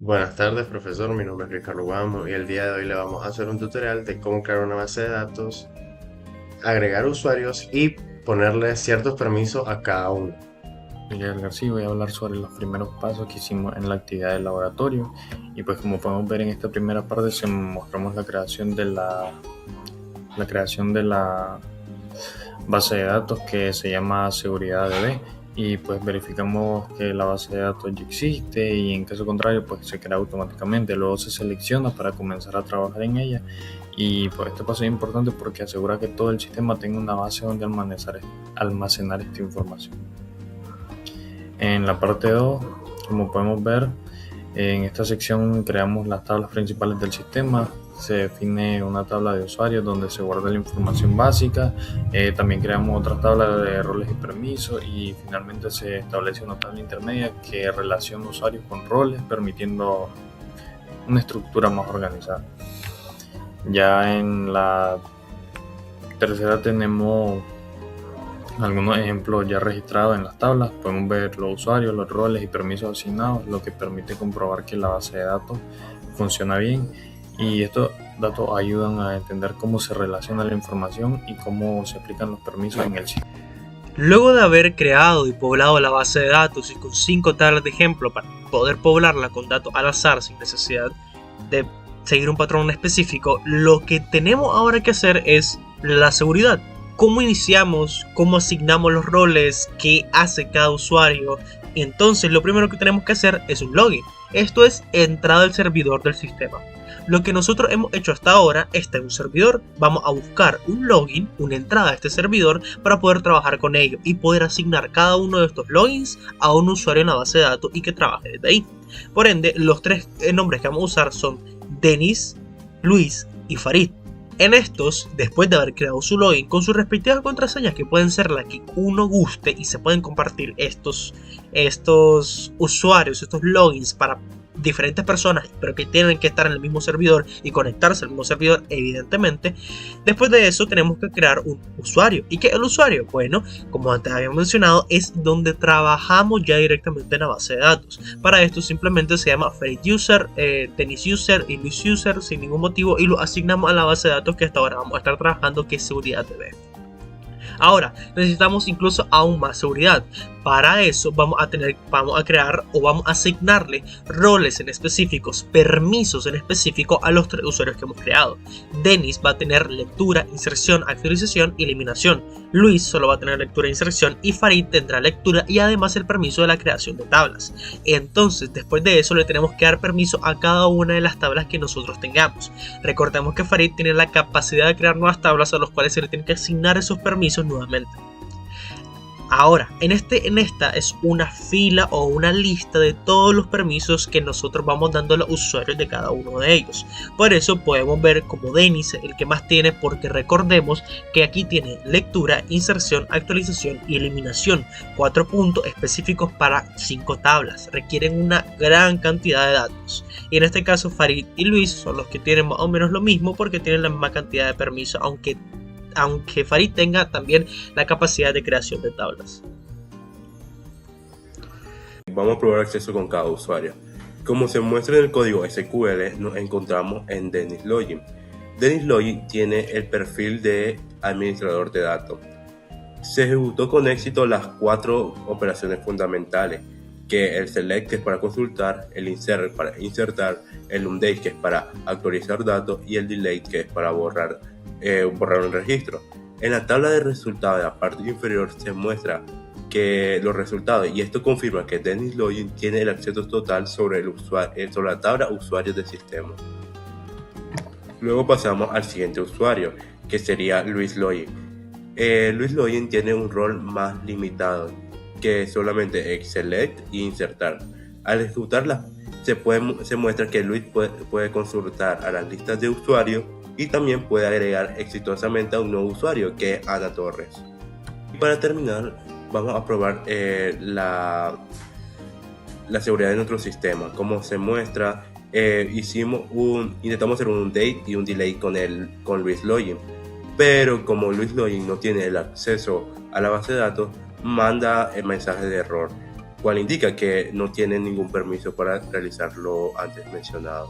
Buenas tardes, profesor. Mi nombre es Ricardo Guamo y el día de hoy le vamos a hacer un tutorial de cómo crear una base de datos, agregar usuarios y ponerle ciertos permisos a cada uno. Miguel García, voy a hablar sobre los primeros pasos que hicimos en la actividad de laboratorio y pues como podemos ver en esta primera parte se mostramos la creación de la base de datos que se llama seguridad DB y pues verificamos que la base de datos ya existe y en caso contrario pues se crea automáticamente, luego se selecciona para comenzar a trabajar en ella y pues este paso es importante porque asegura que todo el sistema tenga una base donde almacenar esta información. En la parte 2, como podemos ver, en esta sección creamos las tablas principales del sistema. Se define una tabla de usuarios donde se guarda la información básica. También creamos otra tabla de roles y permisos y finalmente se establece una tabla intermedia que relaciona usuarios con roles, permitiendo una estructura más organizada. Ya en la tercera tenemos algunos ejemplos ya registrados en las tablas. Podemos ver los usuarios, los roles y permisos asignados, lo que permite comprobar que la base de datos funciona bien, y estos datos ayudan a entender cómo se relaciona la información y cómo se aplican los permisos en el sistema. Luego de haber creado y poblado la base de datos y con 5 tablas de ejemplo para poder poblarla con datos al azar sin necesidad de seguir un patrón específico, lo que tenemos ahora que hacer es la seguridad. ¿Cómo iniciamos? ¿Cómo asignamos los roles? ¿Qué hace cada usuario? Entonces lo primero que tenemos que hacer es un login. Esto es entrada al servidor del sistema. Lo que nosotros hemos hecho hasta ahora está en un servidor. Vamos a buscar un login, una entrada a este servidor para poder trabajar con ello y poder asignar cada uno de estos logins a un usuario en la base de datos y que trabaje desde ahí. Por ende, los tres nombres que vamos a usar son Denis, Luis y Farid. En estos, después de haber creado su login con sus respectivas contraseñas que pueden ser la que uno guste y se pueden compartir estos usuarios, estos logins para diferentes personas, pero que tienen que estar en el mismo servidor y conectarse al mismo servidor, evidentemente. Después de eso tenemos que crear un usuario. ¿Y qué es el usuario? Bueno, como antes habíamos mencionado, es donde trabajamos ya directamente en la base de datos. Para esto simplemente se llama Farid User, Denis User y Luis User sin ningún motivo y lo asignamos a la base de datos que hasta ahora vamos a estar trabajando, que es seguridad DB. Ahora, necesitamos incluso aún más seguridad. Para eso vamos a crear o vamos a asignarle roles en específicos, permisos en específico a los tres usuarios que hemos creado. Denis va a tener lectura, inserción, actualización y eliminación. Luis solo va a tener lectura e inserción y Farid tendrá lectura y además el permiso de la creación de tablas. Entonces, después de eso le tenemos que dar permiso a cada una de las tablas que nosotros tengamos. Recordemos que Farid tiene la capacidad de crear nuevas tablas a las cuales se le tiene que asignar esos permisos nuevamente. Ahora, en esta es una fila o una lista de todos los permisos que nosotros vamos dando a los usuarios de cada uno de ellos. Por eso podemos ver como Denis el que más tiene, porque recordemos que aquí tiene lectura, inserción, actualización y eliminación. 4 puntos específicos para 5 tablas. Requieren una gran cantidad de datos. Y en este caso Farid y Luis son los que tienen más o menos lo mismo porque tienen la misma cantidad de permisos, aunque Farid tenga también la capacidad de creación de tablas. Vamos a probar acceso con cada usuario. Como se muestra en el código SQL, nos encontramos en Denis Login. Denis Login tiene el perfil de administrador de datos. Se ejecutó con éxito las 4 operaciones fundamentales, que el select, que es para consultar, el insert para insertar, el update, que es para actualizar datos, y el delete, que es para borrar un registro. En la tabla de resultados de la parte inferior se muestra que los resultados, y esto confirma que Denis Login tiene el acceso total sobre la tabla usuarios del sistema. Luego pasamos al siguiente usuario, que sería Luis Login. Luis Login tiene un rol más limitado, que solamente es select e insertar. Al ejecutarla se muestra que Luis puede consultar a las listas de usuarios y también puede agregar exitosamente a un nuevo usuario, que es Ana Torres. Y para terminar, vamos a probar la seguridad de nuestro sistema. Como se muestra, intentamos hacer un update y un delay con Luis Login, pero como Luis Login no tiene el acceso a la base de datos, manda el mensaje de error. cual indica que no tienen ningún permiso para realizar lo antes mencionado.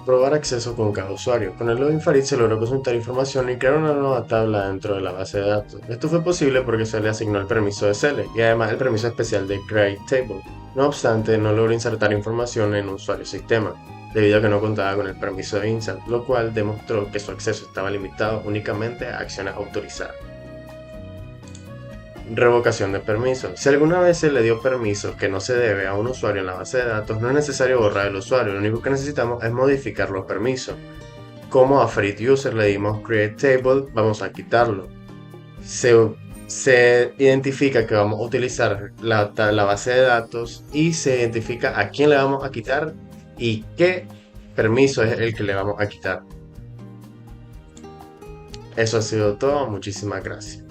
Probar acceso con cada usuario. Con el login Farid se logró consultar información y crear una nueva tabla dentro de la base de datos. Esto fue posible porque se le asignó el permiso de Cele y además el permiso especial de Create Table. No obstante, no logró insertar información en usuario sistema, debido a que no contaba con el permiso de insert, lo cual demostró que su acceso estaba limitado únicamente a acciones autorizadas. Revocación de permisos. Si alguna vez se le dio permiso que no se debe a un usuario en la base de datos, no es necesario borrar el usuario, lo único que necesitamos es modificar los permisos. Como a Farid User le dimos Create Table, vamos a quitarlo. Se identifica que vamos a utilizar la base de datos y se identifica a quién le vamos a quitar y qué permiso es el que le vamos a quitar. Eso ha sido todo, muchísimas gracias.